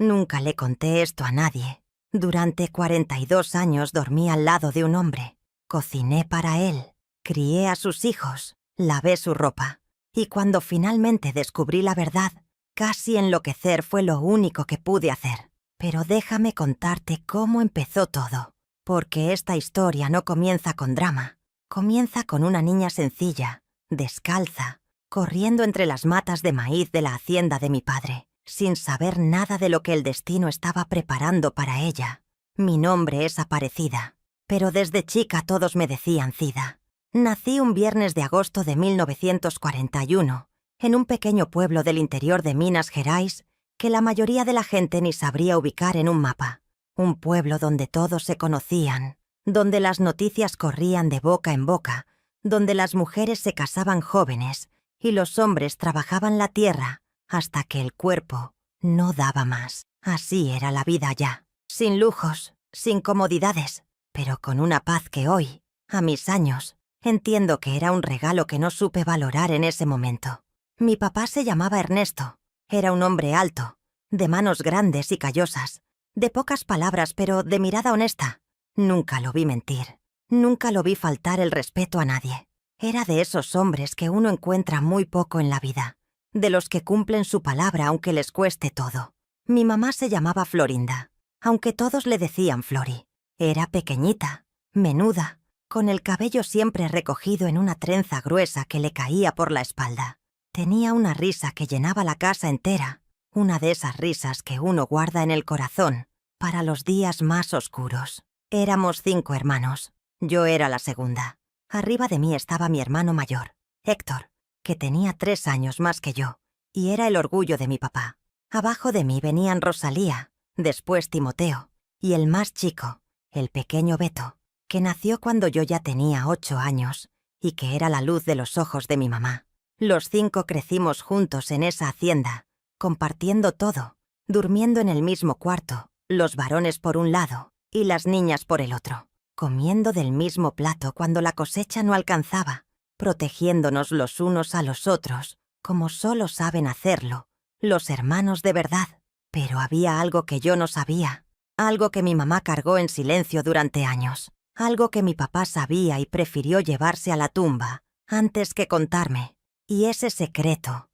Nunca le conté esto a nadie. Durante 42 años dormí al lado de un hombre. Cociné para él, crié a sus hijos, lavé su ropa. Y cuando finalmente descubrí la verdad, casi enloquecer fue lo único que pude hacer. Pero déjame contarte cómo empezó todo. Porque esta historia no comienza con drama. Comienza con una niña sencilla, descalza, corriendo entre las matas de maíz de la hacienda de mi padre, sin saber nada de lo que el destino estaba preparando para ella. Mi nombre es Aparecida, pero desde chica todos me decían Cida. Nací un viernes de agosto de 1941, en un pequeño pueblo del interior de Minas Gerais que la mayoría de la gente ni sabría ubicar en un mapa. Un pueblo donde todos se conocían, donde las noticias corrían de boca en boca, donde las mujeres se casaban jóvenes y los hombres trabajaban la tierra hasta que el cuerpo no daba más. Así era la vida allá, sin lujos, sin comodidades, pero con una paz que hoy, a mis años, entiendo que era un regalo que no supe valorar en ese momento. Mi papá se llamaba Ernesto. Era un hombre alto, de manos grandes y callosas, de pocas palabras pero de mirada honesta. Nunca lo vi mentir, nunca lo vi faltar el respeto a nadie. Era de esos hombres que uno encuentra muy poco en la vida, de los que cumplen su palabra aunque les cueste todo. Mi mamá se llamaba Florinda, aunque todos le decían Flori. Era pequeñita, menuda, con el cabello siempre recogido en una trenza gruesa que le caía por la espalda. Tenía una risa que llenaba la casa entera, una de esas risas que uno guarda en el corazón para los días más oscuros. Éramos 5 hermanos. Yo era la segunda. Arriba de mí estaba mi hermano mayor, Héctor, que tenía 3 años más que yo, y era el orgullo de mi papá. Abajo de mí venían Rosalía, después Timoteo, y el más chico, el pequeño Beto, que nació cuando yo ya tenía 8 años, y que era la luz de los ojos de mi mamá. Los 5 crecimos juntos en esa hacienda, compartiendo todo, durmiendo en el mismo cuarto, los varones por un lado y las niñas por el otro, comiendo del mismo plato cuando la cosecha no alcanzaba, protegiéndonos los unos a los otros, como solo saben hacerlo los hermanos de verdad. Pero había algo que yo no sabía, algo que mi mamá cargó en silencio durante años, algo que mi papá sabía y prefirió llevarse a la tumba antes que contarme. Y ese secreto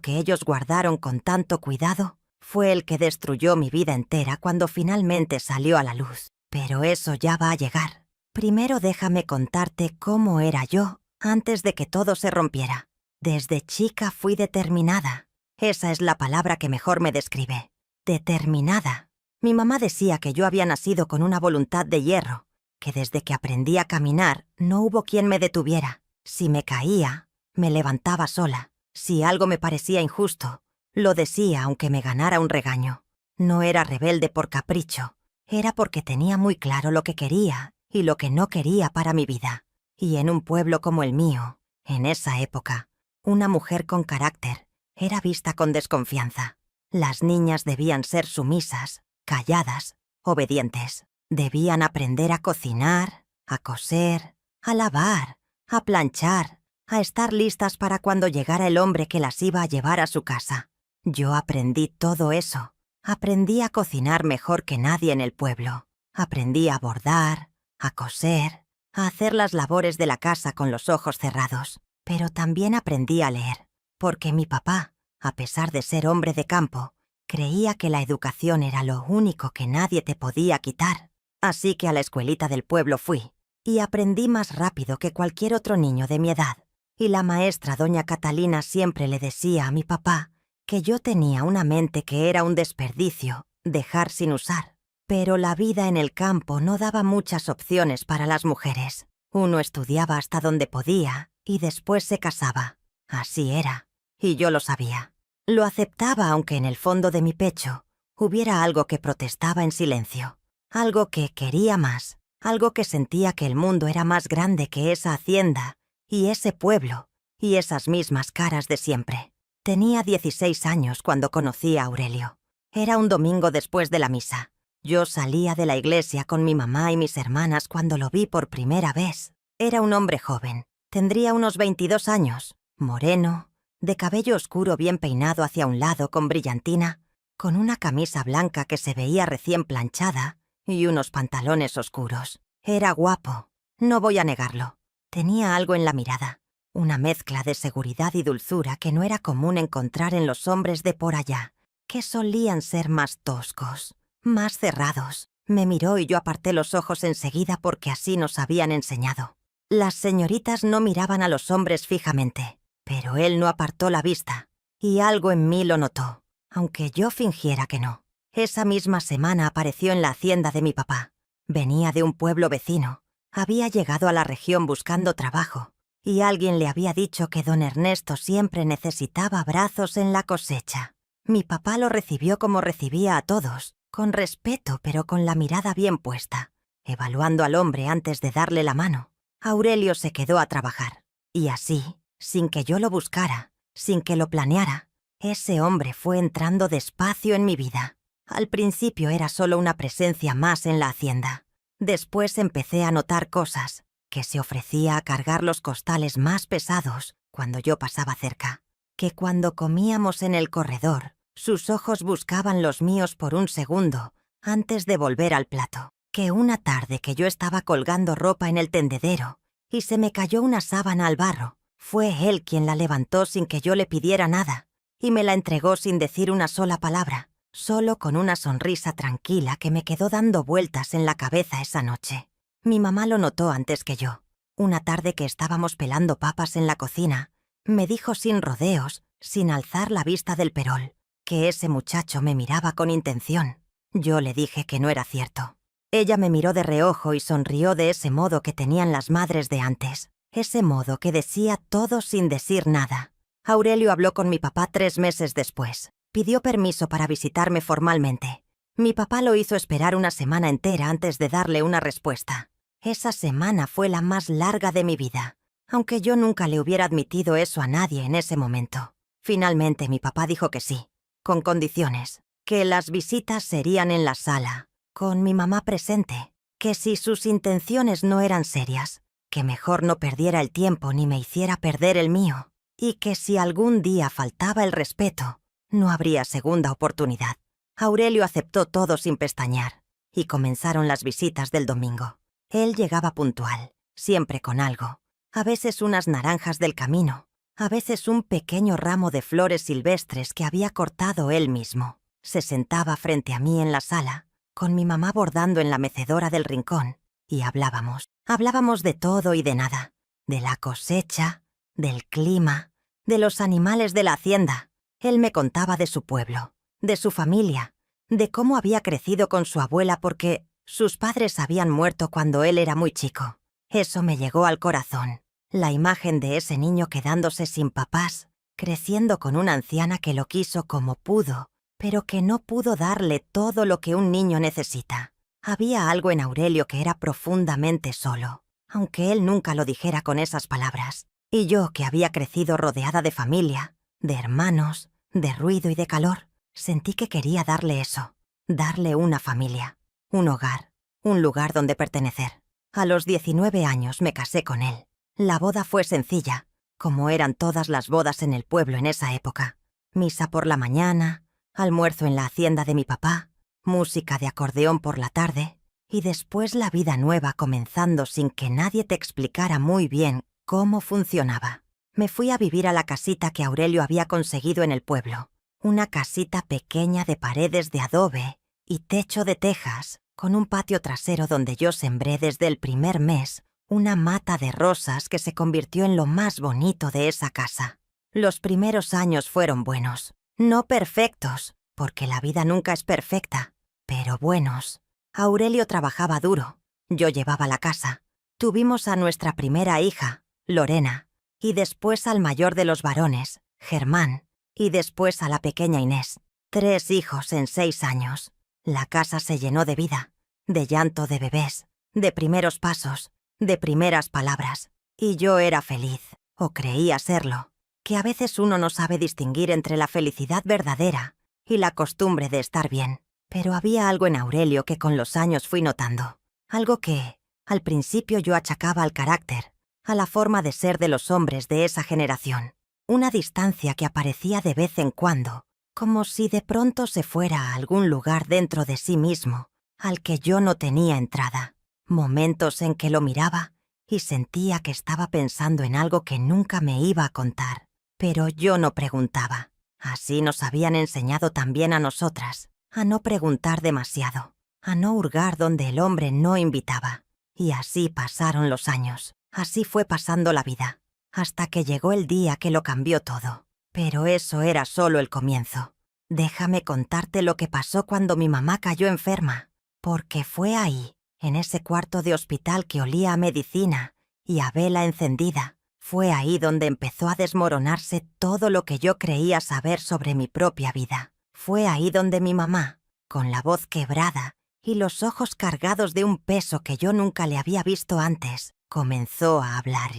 que ellos guardaron con tanto cuidado, fue el que destruyó mi vida entera cuando finalmente salió a la luz. Pero eso ya va a llegar. Primero déjame contarte cómo era yo antes de que todo se rompiera. Desde chica fui determinada. Esa es la palabra que mejor me describe. Determinada. Mi mamá decía que yo había nacido con una voluntad de hierro, que desde que aprendí a caminar no hubo quien me detuviera. Si me caía, me levantaba sola. Si algo me parecía injusto, lo decía aunque me ganara un regaño. No era rebelde por capricho, era porque tenía muy claro lo que quería y lo que no quería para mi vida. Y en un pueblo como el mío, en esa época, una mujer con carácter era vista con desconfianza. Las niñas debían ser sumisas, calladas, obedientes. Debían aprender a cocinar, a coser, a lavar, a planchar, a estar listas para cuando llegara el hombre que las iba a llevar a su casa. Yo aprendí todo eso. Aprendí a cocinar mejor que nadie en el pueblo. Aprendí a bordar, a coser, a hacer las labores de la casa con los ojos cerrados. Pero también aprendí a leer, porque mi papá, a pesar de ser hombre de campo, creía que la educación era lo único que nadie te podía quitar. Así que a la escuelita del pueblo fui, y aprendí más rápido que cualquier otro niño de mi edad. Y la maestra doña Catalina siempre le decía a mi papá que yo tenía una mente que era un desperdicio dejar sin usar. Pero la vida en el campo no daba muchas opciones para las mujeres. Uno estudiaba hasta donde podía y después se casaba. Así era, y yo lo sabía. Lo aceptaba aunque en el fondo de mi pecho hubiera algo que protestaba en silencio, algo que quería más, algo que sentía que el mundo era más grande que esa hacienda y ese pueblo y esas mismas caras de siempre. Tenía 16 años cuando conocí a Aurelio. Era un domingo después de la misa. Yo salía de la iglesia con mi mamá y mis hermanas cuando lo vi por primera vez. Era un hombre joven. Tendría unos 22 años, moreno, de cabello oscuro bien peinado hacia un lado con brillantina, con una camisa blanca que se veía recién planchada y unos pantalones oscuros. Era guapo, no voy a negarlo. Tenía algo en la mirada, una mezcla de seguridad y dulzura que no era común encontrar en los hombres de por allá, que solían ser más toscos, más cerrados. Me miró y yo aparté los ojos enseguida porque así nos habían enseñado. Las señoritas no miraban a los hombres fijamente, pero él no apartó la vista, y algo en mí lo notó, aunque yo fingiera que no. Esa misma semana apareció en la hacienda de mi papá. Venía de un pueblo vecino, había llegado a la región buscando trabajo, y alguien le había dicho que don Ernesto siempre necesitaba brazos en la cosecha. Mi papá lo recibió como recibía a todos, con respeto pero con la mirada bien puesta, evaluando al hombre antes de darle la mano. Aurelio se quedó a trabajar, y así, sin que yo lo buscara, sin que lo planeara, ese hombre fue entrando despacio en mi vida. Al principio era solo una presencia más en la hacienda. Después empecé a notar cosas, que se ofrecía a cargar los costales más pesados cuando yo pasaba cerca, que cuando comíamos en el corredor, sus ojos buscaban los míos por un segundo antes de volver al plato, que una tarde que yo estaba colgando ropa en el tendedero y se me cayó una sábana al barro, fue él quien la levantó sin que yo le pidiera nada y me la entregó sin decir una sola palabra, solo con una sonrisa tranquila que me quedó dando vueltas en la cabeza esa noche. Mi mamá lo notó antes que yo. Una tarde que estábamos pelando papas en la cocina, me dijo sin rodeos, sin alzar la vista del perol, que ese muchacho me miraba con intención. Yo le dije que no era cierto. Ella me miró de reojo y sonrió de ese modo que tenían las madres de antes, ese modo que decía todo sin decir nada. Aurelio habló con mi papá 3 meses después. Pidió permiso para visitarme formalmente. Mi papá lo hizo esperar una semana entera antes de darle una respuesta. Esa semana fue la más larga de mi vida, aunque yo nunca le hubiera admitido eso a nadie en ese momento. Finalmente mi papá dijo que sí, con condiciones, que las visitas serían en la sala, con mi mamá presente, que si sus intenciones no eran serias, que mejor no perdiera el tiempo ni me hiciera perder el mío, y que si algún día faltaba el respeto, no habría segunda oportunidad. Aurelio aceptó todo sin pestañear, y comenzaron las visitas del domingo. Él llegaba puntual, siempre con algo, a veces unas naranjas del camino, a veces un pequeño ramo de flores silvestres que había cortado él mismo. Se sentaba frente a mí en la sala, con mi mamá bordando en la mecedora del rincón, y hablábamos. Hablábamos de todo y de nada, de la cosecha, del clima, de los animales de la hacienda. Él me contaba de su pueblo, de su familia, de cómo había crecido con su abuela porque sus padres habían muerto cuando él era muy chico. Eso me llegó al corazón, la imagen de ese niño quedándose sin papás, creciendo con una anciana que lo quiso como pudo, pero que no pudo darle todo lo que un niño necesita. Había algo en Aurelio que era profundamente solo, aunque él nunca lo dijera con esas palabras. Y yo, que había crecido rodeada de familia, de hermanos, de ruido y de calor, sentí que quería darle eso, darle una familia, un hogar, un lugar donde pertenecer. A los 19 años me casé con él. La boda fue sencilla, como eran todas las bodas en el pueblo en esa época. Misa por la mañana, almuerzo en la hacienda de mi papá, música de acordeón por la tarde, y después la vida nueva comenzando sin que nadie te explicara muy bien cómo funcionaba. Me fui a vivir a la casita que Aurelio había conseguido en el pueblo, una casita pequeña de paredes de adobe y techo de tejas, con un patio trasero donde yo sembré desde el primer mes una mata de rosas que se convirtió en lo más bonito de esa casa. Los primeros años fueron buenos, no perfectos, porque la vida nunca es perfecta, pero buenos. Aurelio trabajaba duro, yo llevaba la casa. Tuvimos a nuestra primera hija, Lorena, y después al mayor de los varones, Germán, y después a la pequeña Inés. 3 hijos en 6 años. La casa se llenó de vida, de llanto de bebés, de primeros pasos, de primeras palabras. Y yo era feliz, o creía serlo, que a veces uno no sabe distinguir entre la felicidad verdadera y la costumbre de estar bien. Pero había algo en Aurelio que con los años fui notando, algo que, al principio yo achacaba al carácter, a la forma de ser de los hombres de esa generación. Una distancia que aparecía de vez en cuando, como si de pronto se fuera a algún lugar dentro de sí mismo, al que yo no tenía entrada. Momentos en que lo miraba y sentía que estaba pensando en algo que nunca me iba a contar. Pero yo no preguntaba. Así nos habían enseñado también a nosotras, a no preguntar demasiado, a no hurgar donde el hombre no invitaba. Y así pasaron los años, así fue pasando la vida, hasta que llegó el día que lo cambió todo. Pero eso era solo el comienzo. Déjame contarte lo que pasó cuando mi mamá cayó enferma, porque fue ahí, en ese cuarto de hospital que olía a medicina y a vela encendida. Fue ahí donde empezó a desmoronarse todo lo que yo creía saber sobre mi propia vida. Fue ahí donde mi mamá, con la voz quebrada y los ojos cargados de un peso que yo nunca le había visto antes, comenzó a hablar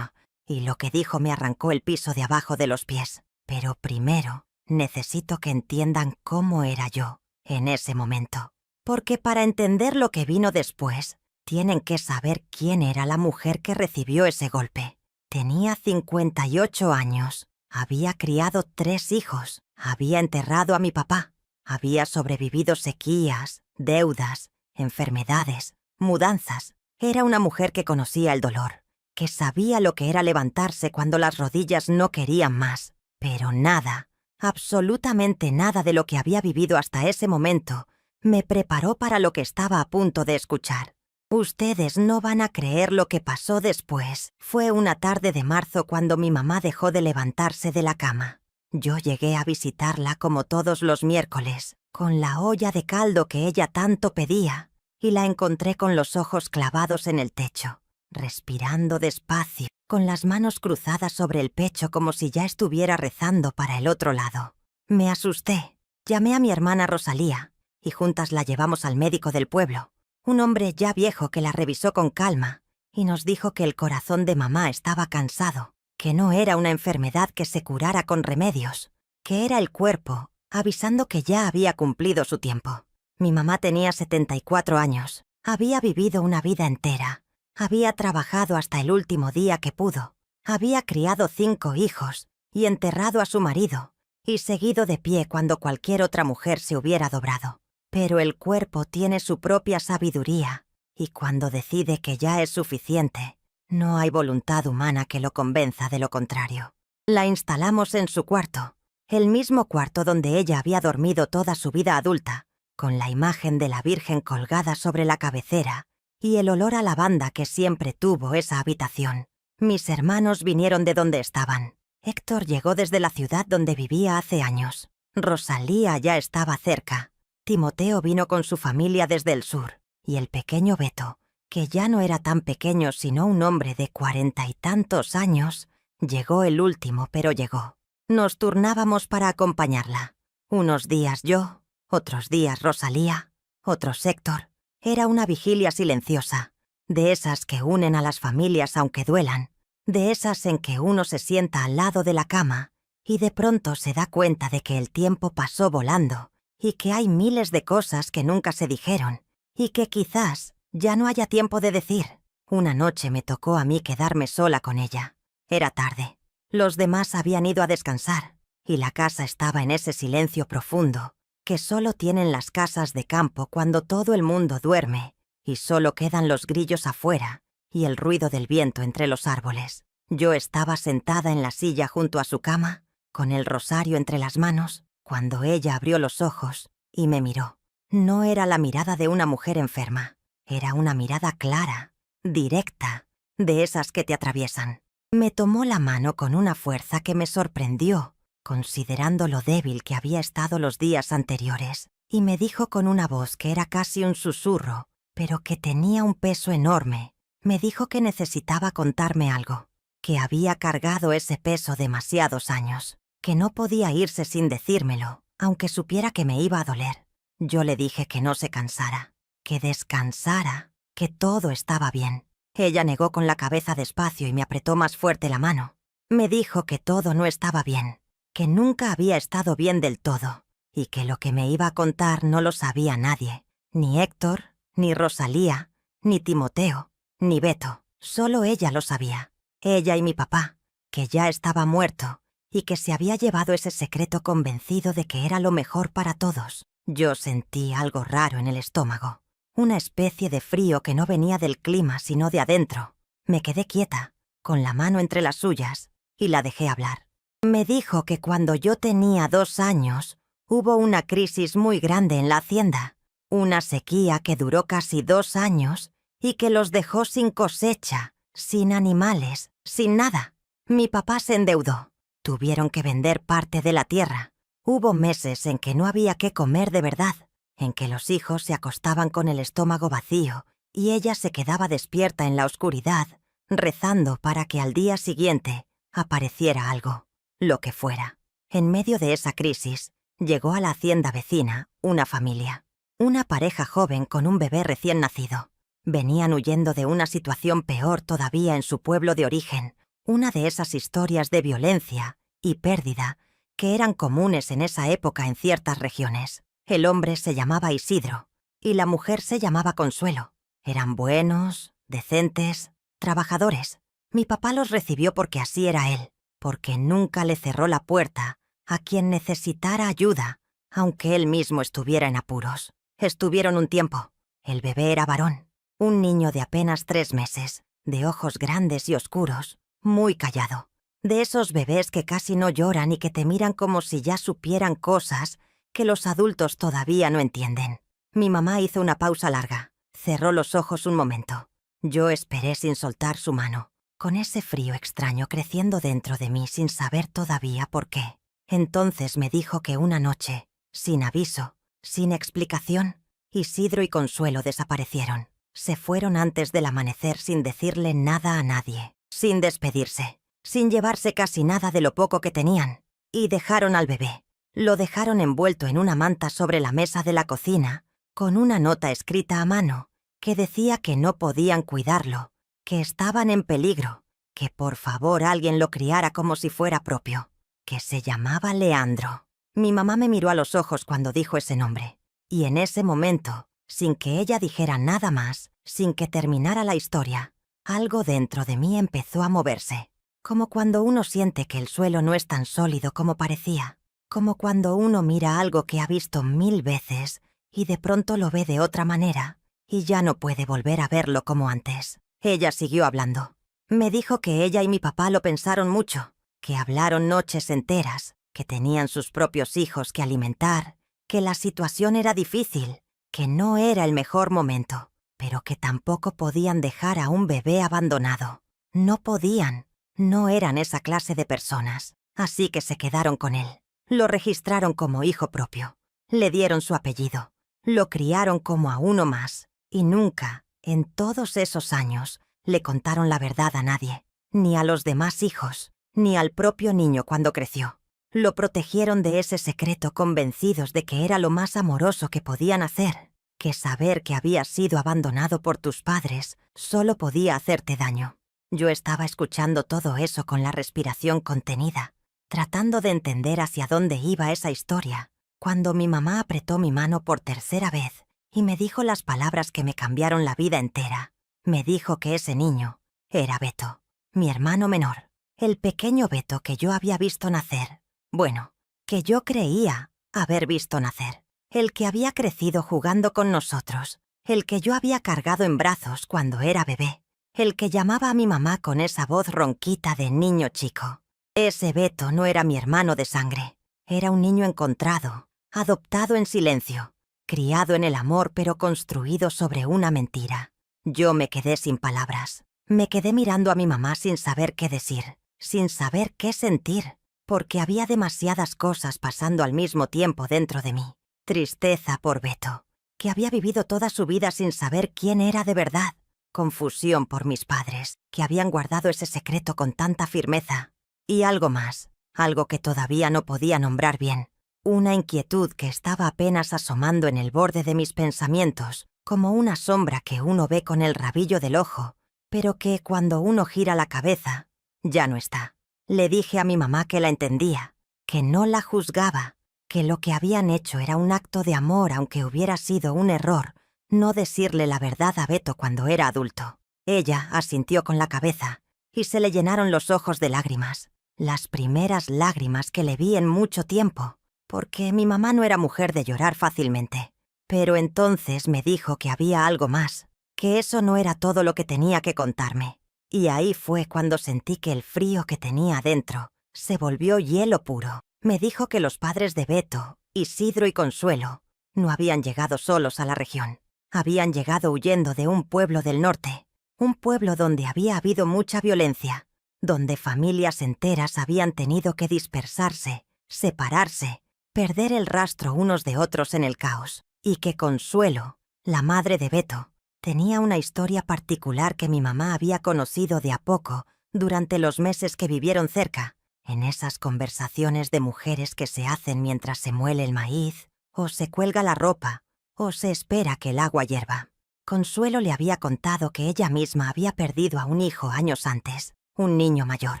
y lo que dijo me arrancó el piso de abajo de los pies. Pero primero, necesito que entiendan cómo era yo en ese momento. Porque para entender lo que vino después, tienen que saber quién era la mujer que recibió ese golpe. Tenía 58 años, había criado 3 hijos, había enterrado a mi papá, había sobrevivido sequías, deudas, enfermedades, mudanzas. Era una mujer que conocía el dolor, que sabía lo que era levantarse cuando las rodillas no querían más. Pero nada, absolutamente nada de lo que había vivido hasta ese momento me preparó para lo que estaba a punto de escuchar. Ustedes no van a creer lo que pasó después. Fue una tarde de marzo cuando mi mamá dejó de levantarse de la cama. Yo llegué a visitarla como todos los miércoles, con la olla de caldo que ella tanto pedía, y la encontré con los ojos clavados en el techo, respirando despacio, con las manos cruzadas sobre el pecho como si ya estuviera rezando para el otro lado. Me asusté. Llamé a mi hermana Rosalía, y juntas la llevamos al médico del pueblo. Un hombre ya viejo que la revisó con calma y nos dijo que el corazón de mamá estaba cansado, que no era una enfermedad que se curara con remedios, que era el cuerpo avisando que ya había cumplido su tiempo. Mi mamá tenía 74 años, había vivido una vida entera, había trabajado hasta el último día que pudo, había criado 5 hijos y enterrado a su marido y seguido de pie cuando cualquier otra mujer se hubiera dobrado. Pero el cuerpo tiene su propia sabiduría, y cuando decide que ya es suficiente, no hay voluntad humana que lo convenza de lo contrario. La instalamos en su cuarto, el mismo cuarto donde ella había dormido toda su vida adulta, con la imagen de la Virgen colgada sobre la cabecera y el olor a lavanda que siempre tuvo esa habitación. Mis hermanos vinieron de donde estaban. Héctor llegó desde la ciudad donde vivía hace años. Rosalía ya estaba cerca. Timoteo vino con su familia desde el sur, y el pequeño Beto, que ya no era tan pequeño sino un hombre de 40 y tantos años, llegó el último, pero llegó. Nos turnábamos para acompañarla. Unos días yo, otros días Rosalía, otros Héctor. Era una vigilia silenciosa, de esas que unen a las familias aunque duelan, de esas en que uno se sienta al lado de la cama y de pronto se da cuenta de que el tiempo pasó volando, y que hay miles de cosas que nunca se dijeron, y que quizás ya no haya tiempo de decir. Una noche me tocó a mí quedarme sola con ella. Era tarde. Los demás habían ido a descansar, y la casa estaba en ese silencio profundo que solo tienen las casas de campo cuando todo el mundo duerme, y solo quedan los grillos afuera y el ruido del viento entre los árboles. Yo estaba sentada en la silla junto a su cama, con el rosario entre las manos, cuando ella abrió los ojos y me miró. No era la mirada de una mujer enferma, era una mirada clara, directa, de esas que te atraviesan. Me tomó la mano con una fuerza que me sorprendió, considerando lo débil que había estado los días anteriores, y me dijo con una voz que era casi un susurro, pero que tenía un peso enorme. Me dijo que necesitaba contarme algo, que había cargado ese peso demasiados años, que no podía irse sin decírmelo, aunque supiera que me iba a doler. Yo le dije que no se cansara, que descansara, que todo estaba bien. Ella negó con la cabeza despacio y me apretó más fuerte la mano. Me dijo que todo no estaba bien, que nunca había estado bien del todo, y que lo que me iba a contar no lo sabía nadie, ni Héctor, ni Rosalía, ni Timoteo, ni Beto. Solo ella lo sabía, ella y mi papá, que ya estaba muerto, y que se había llevado ese secreto convencido de que era lo mejor para todos. Yo sentí algo raro en el estómago, una especie de frío que no venía del clima sino de adentro. Me quedé quieta, con la mano entre las suyas, y la dejé hablar. Me dijo que cuando yo tenía 2 años, hubo una crisis muy grande en la hacienda, una sequía que duró casi 2 años y que los dejó sin cosecha, sin animales, sin nada. Mi papá se endeudó. Tuvieron que vender parte de la tierra. Hubo meses en que no había qué comer de verdad, en que los hijos se acostaban con el estómago vacío y ella se quedaba despierta en la oscuridad, rezando para que al día siguiente apareciera algo, lo que fuera. En medio de esa crisis, llegó a la hacienda vecina una familia, una pareja joven con un bebé recién nacido. Venían huyendo de una situación peor todavía en su pueblo de origen, una de esas historias de violencia y pérdida que eran comunes en esa época en ciertas regiones. El hombre se llamaba Isidro y la mujer se llamaba Consuelo. Eran buenos, decentes, trabajadores. Mi papá los recibió porque así era él, porque nunca le cerró la puerta a quien necesitara ayuda, aunque él mismo estuviera en apuros. Estuvieron un tiempo. El bebé era varón, un niño de apenas 3 meses, de ojos grandes y oscuros, muy callado. De esos bebés que casi no lloran y que te miran como si ya supieran cosas que los adultos todavía no entienden. Mi mamá hizo una pausa larga, cerró los ojos un momento. Yo esperé sin soltar su mano, con ese frío extraño creciendo dentro de mí sin saber todavía por qué. Entonces me dijo que una noche, sin aviso, sin explicación, Isidro y Consuelo desaparecieron. Se fueron antes del amanecer sin decirle nada a nadie, sin despedirse, sin llevarse casi nada de lo poco que tenían, y dejaron al bebé. Lo dejaron envuelto en una manta sobre la mesa de la cocina, con una nota escrita a mano, que decía que no podían cuidarlo, que estaban en peligro, que por favor alguien lo criara como si fuera propio, que se llamaba Leandro. Mi mamá me miró a los ojos cuando dijo ese nombre, y en ese momento, sin que ella dijera nada más, sin que terminara la historia, algo dentro de mí empezó a moverse, como cuando uno siente que el suelo no es tan sólido como parecía, como cuando uno mira algo que ha visto 1000 veces y de pronto lo ve de otra manera y ya no puede volver a verlo como antes. Ella siguió hablando. Me dijo que ella y mi papá lo pensaron mucho, que hablaron noches enteras, que tenían sus propios hijos que alimentar, que la situación era difícil, que no era el mejor momento, pero que tampoco podían dejar a un bebé abandonado. No podían, no eran esa clase de personas, así que se quedaron con él. Lo registraron como hijo propio, le dieron su apellido, lo criaron como a uno más, y nunca, en todos esos años, le contaron la verdad a nadie, ni a los demás hijos, ni al propio niño cuando creció. Lo protegieron de ese secreto convencidos de que era lo más amoroso que podían hacer, que saber que habías sido abandonado por tus padres solo podía hacerte daño. Yo estaba escuchando todo eso con la respiración contenida, tratando de entender hacia dónde iba esa historia, cuando mi mamá apretó mi mano por tercera vez y me dijo las palabras que me cambiaron la vida entera. Me dijo que ese niño era Beto, mi hermano menor, el pequeño Beto que yo había visto nacer. Bueno, que yo creía haber visto nacer, el que había crecido jugando con nosotros, el que yo había cargado en brazos cuando era bebé, el que llamaba a mi mamá con esa voz ronquita de niño chico. Ese Beto no era mi hermano de sangre, era un niño encontrado, adoptado en silencio, criado en el amor pero construido sobre una mentira. Yo me quedé sin palabras, me quedé mirando a mi mamá sin saber qué decir, sin saber qué sentir, porque había demasiadas cosas pasando al mismo tiempo dentro de mí. Tristeza por Beto, que había vivido toda su vida sin saber quién era de verdad. Confusión por mis padres, que habían guardado ese secreto con tanta firmeza. Y algo más, algo que todavía no podía nombrar bien. Una inquietud que estaba apenas asomando en el borde de mis pensamientos, como una sombra que uno ve con el rabillo del ojo, pero que cuando uno gira la cabeza, ya no está. Le dije a mi mamá que la entendía, que no la juzgaba, que lo que habían hecho era un acto de amor aunque hubiera sido un error no decirle la verdad a Beto cuando era adulto. Ella asintió con la cabeza y se le llenaron los ojos de lágrimas. las primeras lágrimas que le vi en mucho tiempo, porque mi mamá no era mujer de llorar fácilmente. Pero entonces me dijo que había algo más, que eso no era todo lo que tenía que contarme. Y ahí fue cuando sentí que el frío que tenía adentro se volvió hielo puro. Me dijo que los padres de Beto, Isidro y Consuelo, no habían llegado solos a la región. Habían llegado huyendo de un pueblo del norte, un pueblo donde había habido mucha violencia, donde familias enteras habían tenido que dispersarse, separarse, perder el rastro unos de otros en el caos, y que Consuelo, la madre de Beto, tenía una historia particular que mi mamá había conocido de a poco durante los meses que vivieron cerca, en esas conversaciones de mujeres que se hacen mientras se muele el maíz, o se cuelga la ropa, o se espera que el agua hierva. Consuelo le había contado que ella misma había perdido a un hijo años antes, un niño mayor,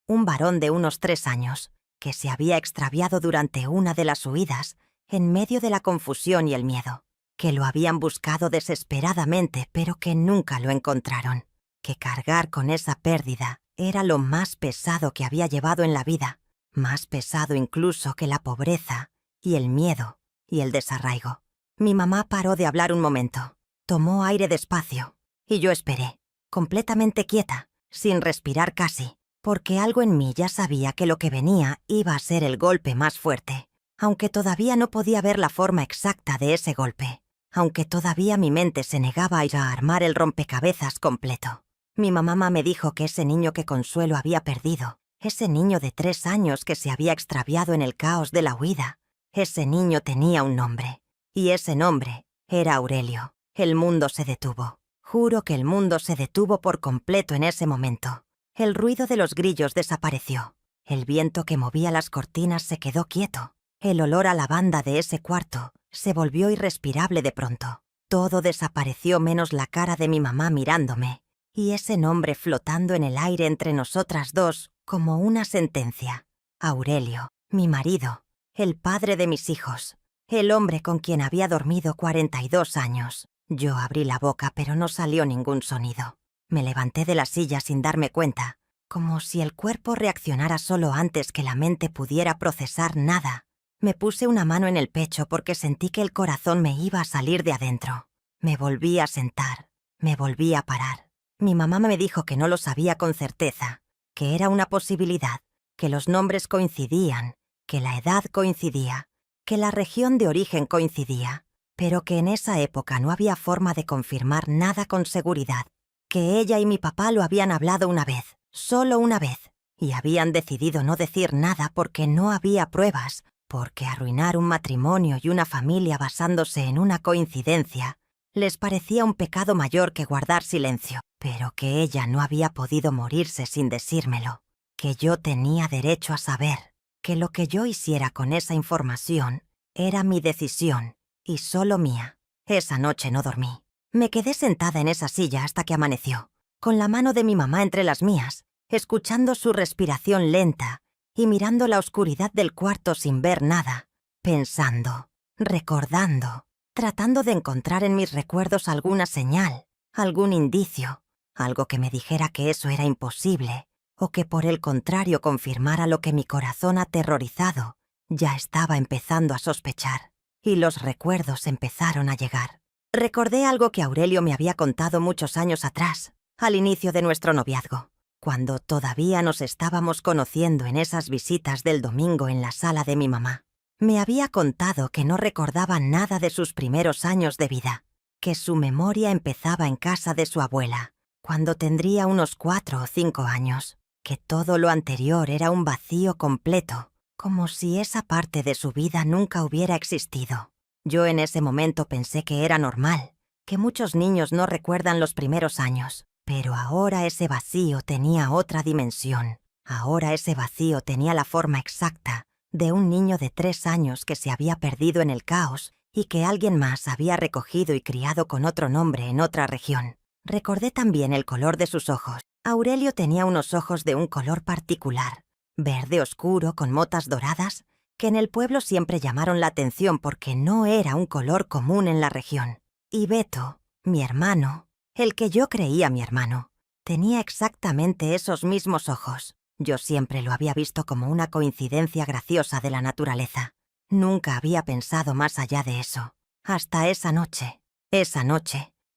un varón de unos 3 años, que se había extraviado durante una de las huidas, en medio de la confusión y el miedo, que lo habían buscado desesperadamente pero que nunca lo encontraron, que cargar con esa pérdida era lo más pesado que había llevado en la vida, más pesado incluso que la pobreza y el miedo y el desarraigo. Mi mamá paró de hablar un momento, tomó aire despacio, y yo esperé, completamente quieta, sin respirar casi, porque algo en mí ya sabía que lo que venía iba a ser el golpe más fuerte, aunque todavía no podía ver la forma exacta de ese golpe, aunque todavía mi mente se negaba a ir a armar el rompecabezas completo. Mi mamá me dijo que ese niño que Consuelo había perdido, ese niño de 3 años que se había extraviado en el caos de la huida, ese niño tenía un nombre, y ese nombre era Aurelio. El mundo se detuvo. Juro que el mundo se detuvo por completo en ese momento. El ruido de los grillos desapareció. El viento que movía las cortinas se quedó quieto. El olor a lavanda de ese cuarto se volvió irrespirable de pronto. Todo desapareció menos la cara de mi mamá mirándome, y ese nombre flotando en el aire entre nosotras dos como una sentencia. Aurelio, mi marido, el padre de mis hijos, el hombre con quien había dormido 42 años. Yo abrí la boca pero no salió ningún sonido. Me levanté de la silla sin darme cuenta, como si el cuerpo reaccionara solo antes que la mente pudiera procesar nada. Me puse una mano en el pecho porque sentí que el corazón me iba a salir de adentro. Me volví a sentar, me volví a parar. Mi mamá me dijo que no lo sabía con certeza, que era una posibilidad, que los nombres coincidían, que la edad coincidía, que la región de origen coincidía, pero que en esa época no había forma de confirmar nada con seguridad, que ella y mi papá lo habían hablado una vez, solo una vez, y habían decidido no decir nada porque no había pruebas, porque arruinar un matrimonio y una familia basándose en una coincidencia les parecía un pecado mayor que guardar silencio, pero que ella no había podido morirse sin decírmelo, que yo tenía derecho a saber, que lo que yo hiciera con esa información era mi decisión y solo mía. Esa noche no dormí. Me quedé sentada en esa silla hasta que amaneció, con la mano de mi mamá entre las mías, escuchando su respiración lenta y mirando la oscuridad del cuarto sin ver nada, pensando, recordando, tratando de encontrar en mis recuerdos alguna señal, algún indicio, algo que me dijera que eso era imposible, o que por el contrario confirmara lo que mi corazón aterrorizado ya estaba empezando a sospechar. Y los recuerdos empezaron a llegar. Recordé algo que Aurelio me había contado muchos años atrás, al inicio de nuestro noviazgo, cuando todavía nos estábamos conociendo en esas visitas del domingo en la sala de mi mamá. Me había contado que no recordaba nada de sus primeros años de vida, que su memoria empezaba en casa de su abuela, cuando tendría unos 4 o 5 años, que todo lo anterior era un vacío completo, como si esa parte de su vida nunca hubiera existido. Yo en ese momento pensé que era normal, que muchos niños no recuerdan los primeros años, pero ahora ese vacío tenía otra dimensión. Ahora ese vacío tenía la forma exacta de un niño de 3 años que se había perdido en el caos y que alguien más había recogido y criado con otro nombre en otra región. Recordé también el color de sus ojos. Aurelio tenía unos ojos de un color particular, verde oscuro con motas doradas, que en el pueblo siempre llamaron la atención porque no era un color común en la región. Y Beto, mi hermano, el que yo creía mi hermano, tenía exactamente esos mismos ojos. Yo siempre lo había visto como una coincidencia graciosa de la naturaleza. Nunca había pensado más allá de eso. Hasta esa noche,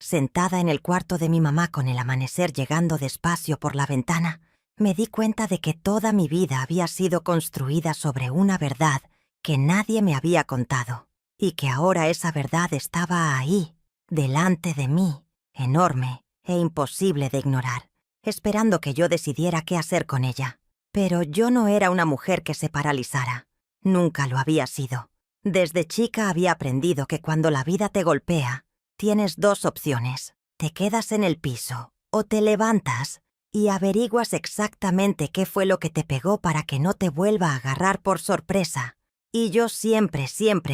sentada en el cuarto de mi mamá con el amanecer llegando despacio por la ventana, me di cuenta de que toda mi vida había sido construida sobre una verdad que nadie me había contado, y que ahora esa verdad estaba ahí, delante de mí, enorme e imposible de ignorar, esperando que yo decidiera qué hacer con ella. Pero yo no era una mujer que se paralizara. Nunca lo había sido. Desde chica había aprendido que cuando la vida te golpea, tienes dos opciones. Te quedas en el piso o te levantas y averiguas exactamente qué fue lo que te pegó para que no te vuelva a agarrar por sorpresa. Y yo siempre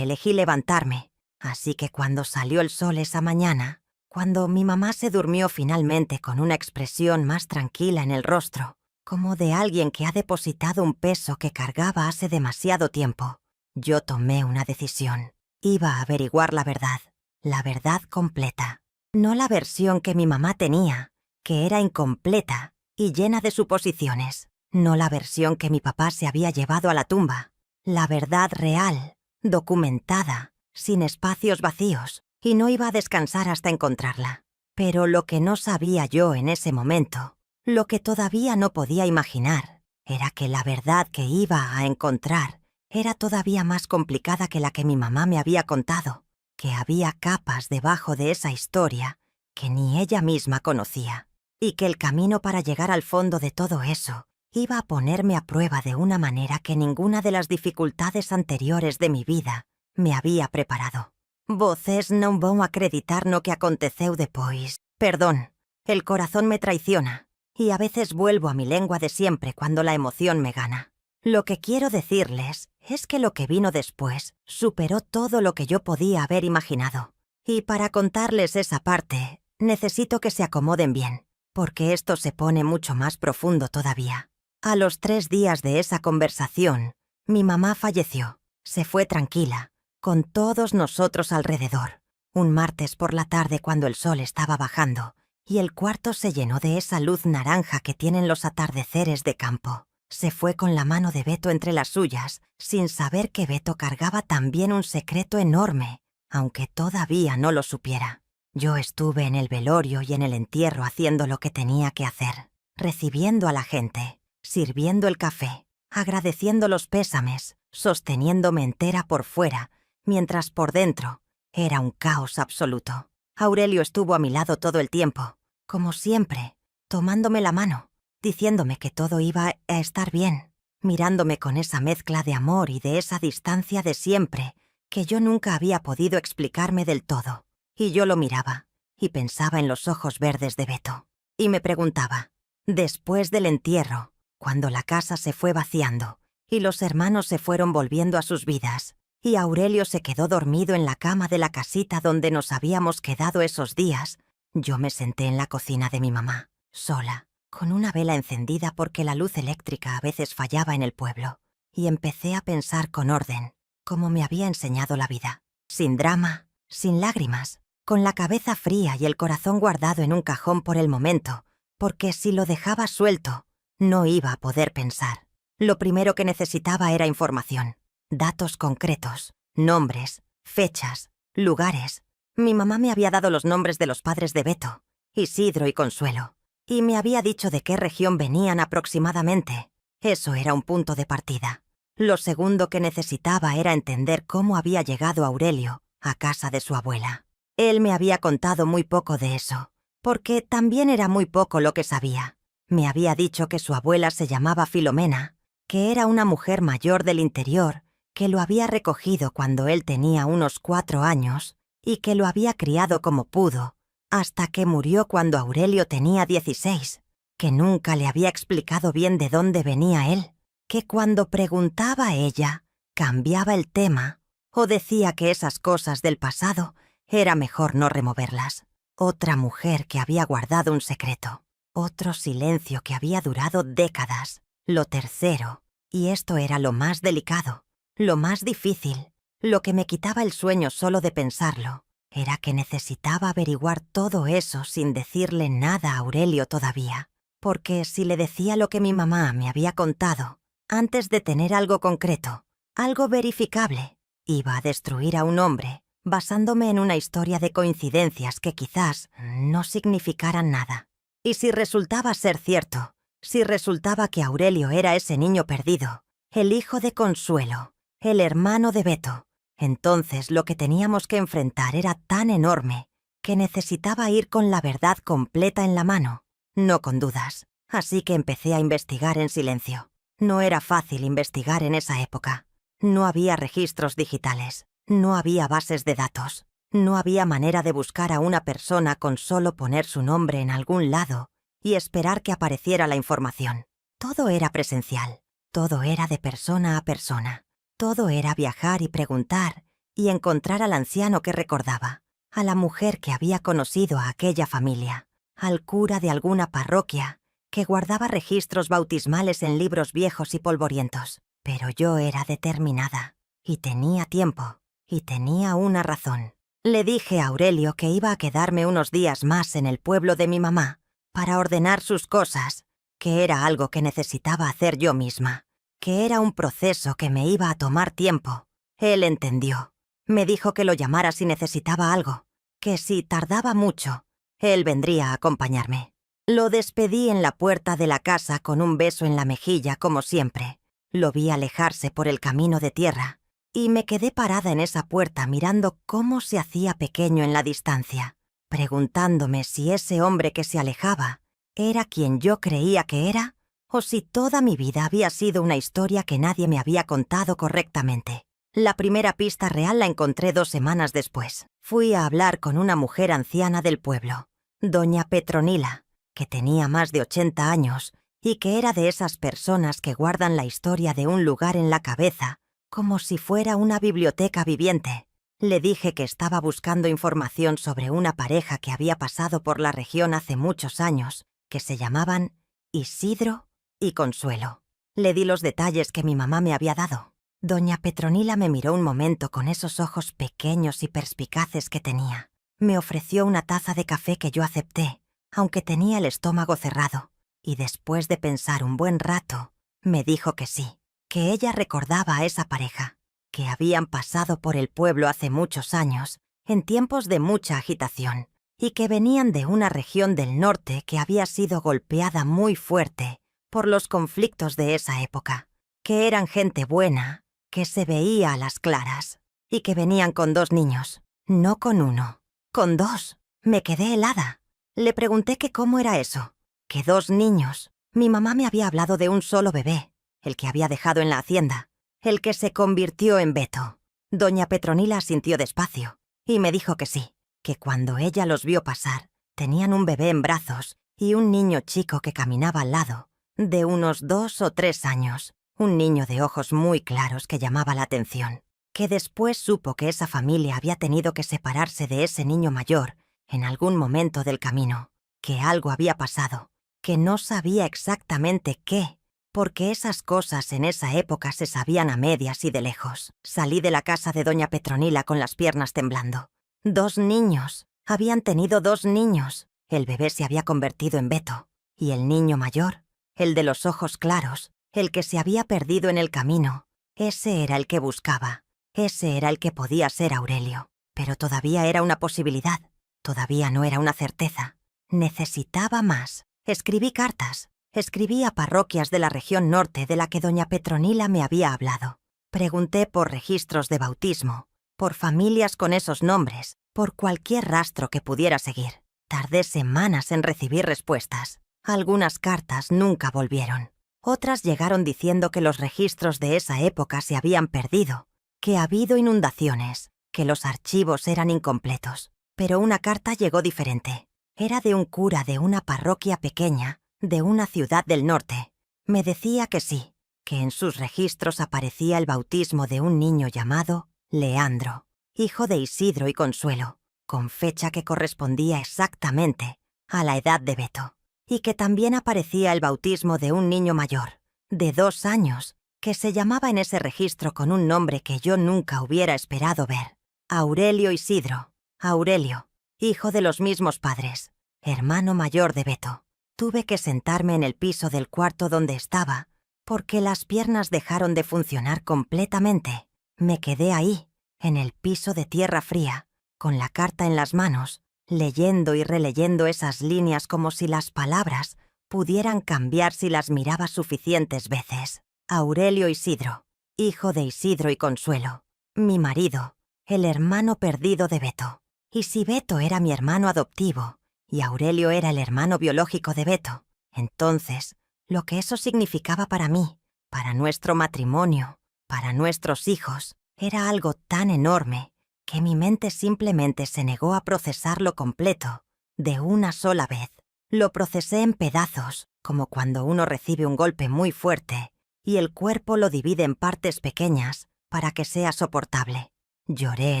elegí levantarme. Así que cuando salió el sol esa mañana, cuando mi mamá se durmió finalmente con una expresión más tranquila en el rostro, como de alguien que ha depositado un peso que cargaba hace demasiado tiempo, yo tomé una decisión. Iba a averiguar la verdad completa. No la versión que mi mamá tenía, que era incompleta y llena de suposiciones. No la versión que mi papá se había llevado a la tumba. La verdad real, documentada, sin espacios vacíos, y no iba a descansar hasta encontrarla. Pero lo que no sabía yo en ese momento, lo que todavía no podía imaginar, era que la verdad que iba a encontrar era todavía más complicada que la que mi mamá me había contado, que había capas debajo de esa historia que ni ella misma conocía, y que el camino para llegar al fondo de todo eso iba a ponerme a prueba de una manera que ninguna de las dificultades anteriores de mi vida me había preparado. Voces non vão acreditar no que aconteceu depois. Perdón, el corazón me traiciona, y a veces vuelvo a mi lengua de siempre cuando la emoción me gana. Lo que quiero decirles es que lo que vino después superó todo lo que yo podía haber imaginado. Y para contarles esa parte, necesito que se acomoden bien, porque esto se pone mucho más profundo todavía. A los 3 días de esa conversación, mi mamá falleció. Se fue tranquila, con todos nosotros alrededor. Un martes por la tarde cuando el sol estaba bajando, y el cuarto se llenó de esa luz naranja que tienen los atardeceres de campo. Se fue con la mano de Beto entre las suyas, sin saber que Beto cargaba también un secreto enorme, aunque todavía no lo supiera. Yo estuve en el velorio y en el entierro haciendo lo que tenía que hacer, recibiendo a la gente, sirviendo el café, agradeciendo los pésames, sosteniéndome entera por fuera, mientras por dentro era un caos absoluto. Aurelio estuvo a mi lado todo el tiempo, como siempre, tomándome la mano, diciéndome que todo iba a estar bien, mirándome con esa mezcla de amor y de esa distancia de siempre que yo nunca había podido explicarme del todo. Y yo lo miraba y pensaba en los ojos verdes de Beto. Y me preguntaba, después del entierro, cuando la casa se fue vaciando y los hermanos se fueron volviendo a sus vidas, y Aurelio se quedó dormido en la cama de la casita donde nos habíamos quedado esos días, yo me senté en la cocina de mi mamá, sola, con una vela encendida porque la luz eléctrica a veces fallaba en el pueblo, y empecé a pensar con orden, como me había enseñado la vida, sin drama, sin lágrimas, con la cabeza fría y el corazón guardado en un cajón por el momento, porque si lo dejaba suelto, no iba a poder pensar. Lo primero que necesitaba era información, datos concretos, nombres, fechas, lugares. Mi mamá me había dado los nombres de los padres de Beto, Isidro y Consuelo, y me había dicho de qué región venían aproximadamente. Eso era un punto de partida. Lo segundo que necesitaba era entender cómo había llegado Aurelio a casa de su abuela. Él me había contado muy poco de eso, porque también era muy poco lo que sabía. Me había dicho que su abuela se llamaba Filomena, que era una mujer mayor del interior, que lo había recogido cuando él tenía unos 4 años y que lo había criado como pudo, hasta que murió cuando Aurelio tenía 16, que nunca le había explicado bien de dónde venía él, que cuando preguntaba a ella, cambiaba el tema o decía que esas cosas del pasado era mejor no removerlas. Otra mujer que había guardado un secreto, otro silencio que había durado décadas. Lo tercero, y esto era lo más delicado, lo más difícil, lo que me quitaba el sueño solo de pensarlo, era que necesitaba averiguar todo eso sin decirle nada a Aurelio todavía. porque si le decía lo que mi mamá me había contado, antes de tener algo concreto, algo verificable, iba a destruir a un hombre, basándome en una historia de coincidencias que quizás no significaran nada. Y si resultaba ser cierto, si resultaba que Aurelio era ese niño perdido, el hijo de Consuelo, el hermano de Beto, entonces lo que teníamos que enfrentar era tan enorme que necesitaba ir con la verdad completa en la mano, no con dudas. Así que empecé a investigar en silencio. No era fácil investigar en esa época. No había registros digitales, no había bases de datos, no había manera de buscar a una persona con solo poner su nombre en algún lado y esperar que apareciera la información. Todo era presencial, todo era de persona a persona. Todo era viajar y preguntar y encontrar al anciano que recordaba, a la mujer que había conocido a aquella familia, al cura de alguna parroquia que guardaba registros bautismales en libros viejos y polvorientos. Pero yo era determinada, y tenía tiempo, y tenía una razón. Le dije a Aurelio que iba a quedarme unos días más en el pueblo de mi mamá para ordenar sus cosas, que era algo que necesitaba hacer yo misma, que era un proceso que me iba a tomar tiempo. Él entendió. Me dijo que lo llamara si necesitaba algo, que si tardaba mucho, él vendría a acompañarme. Lo despedí en la puerta de la casa con un beso en la mejilla como siempre. Lo vi alejarse por el camino de tierra, y me quedé parada en esa puerta mirando cómo se hacía pequeño en la distancia, preguntándome si ese hombre que se alejaba era quien yo creía que era, o si toda mi vida había sido una historia que nadie me había contado correctamente. La primera pista real la encontré 2 semanas después. Fui a hablar con una mujer anciana del pueblo, doña Petronila, que tenía más de 80 años y que era de esas personas que guardan la historia de un lugar en la cabeza, como si fuera una biblioteca viviente. Le dije que estaba buscando información sobre una pareja que había pasado por la región hace muchos años, que se llamaban Isidro y Consuelo. Le di los detalles que mi mamá me había dado. Doña Petronila me miró un momento con esos ojos pequeños y perspicaces que tenía. Me ofreció una taza de café que yo acepté, aunque tenía el estómago cerrado, y después de pensar un buen rato, me dijo que sí, que ella recordaba a esa pareja, que habían pasado por el pueblo hace muchos años, en tiempos de mucha agitación, y que venían de una región del norte que había sido golpeada muy fuerte por los conflictos de esa época, que eran gente buena, que se veía a las claras, y que venían con 2 niños, no con uno, con 2. Me quedé helada. Le pregunté que cómo era eso, que 2 niños. Mi mamá me había hablado de un solo bebé, el que había dejado en la hacienda, el que se convirtió en Beto. Doña Petronila asintió despacio, y me dijo que sí, que cuando ella los vio pasar, tenían un bebé en brazos y un niño chico que caminaba al lado, de unos 2 o 3 años, un niño de ojos muy claros que llamaba la atención, que después supo que esa familia había tenido que separarse de ese niño mayor en algún momento del camino, que algo había pasado, que no sabía exactamente qué, porque esas cosas en esa época se sabían a medias y de lejos. Salí de la casa de doña Petronila con las piernas temblando. 2 niños. Habían tenido 2 niños. El bebé se había convertido en Beto. Y el niño mayor, el de los ojos claros, el que se había perdido en el camino, ese era el que buscaba. Ese era el que podía ser Aurelio. Pero todavía era una posibilidad. Todavía no era una certeza. Necesitaba más. Escribí cartas. Escribí a parroquias de la región norte de la que doña Petronila me había hablado. Pregunté por registros de bautismo, por familias con esos nombres, por cualquier rastro que pudiera seguir. Tardé semanas en recibir respuestas. Algunas cartas nunca volvieron. Otras llegaron diciendo que los registros de esa época se habían perdido, que ha habido inundaciones, que los archivos eran incompletos. Pero una carta llegó diferente. Era de un cura de una parroquia pequeña, de una ciudad del norte. Me decía que sí, que en sus registros aparecía el bautismo de un niño llamado Leandro, hijo de Isidro y Consuelo, con fecha que correspondía exactamente a la edad de Beto, y que también aparecía el bautismo de un niño mayor, de 2 años, que se llamaba en ese registro con un nombre que yo nunca hubiera esperado ver. Aurelio Isidro. Aurelio, hijo de los mismos padres, hermano mayor de Beto. Tuve que sentarme en el piso del cuarto donde estaba, porque las piernas dejaron de funcionar completamente. Me quedé ahí, en el piso de tierra fría, con la carta en las manos, leyendo y releyendo esas líneas como si las palabras pudieran cambiar si las miraba suficientes veces. Aurelio Isidro, hijo de Isidro y Consuelo, mi marido, el hermano perdido de Beto. Y si Beto era mi hermano adoptivo y Aurelio era el hermano biológico de Beto, entonces, lo que eso significaba para mí, para nuestro matrimonio, para nuestros hijos, era algo tan enorme que mi mente simplemente se negó a procesarlo completo, de una sola vez. Lo procesé en pedazos, como cuando uno recibe un golpe muy fuerte y el cuerpo lo divide en partes pequeñas para que sea soportable. Lloré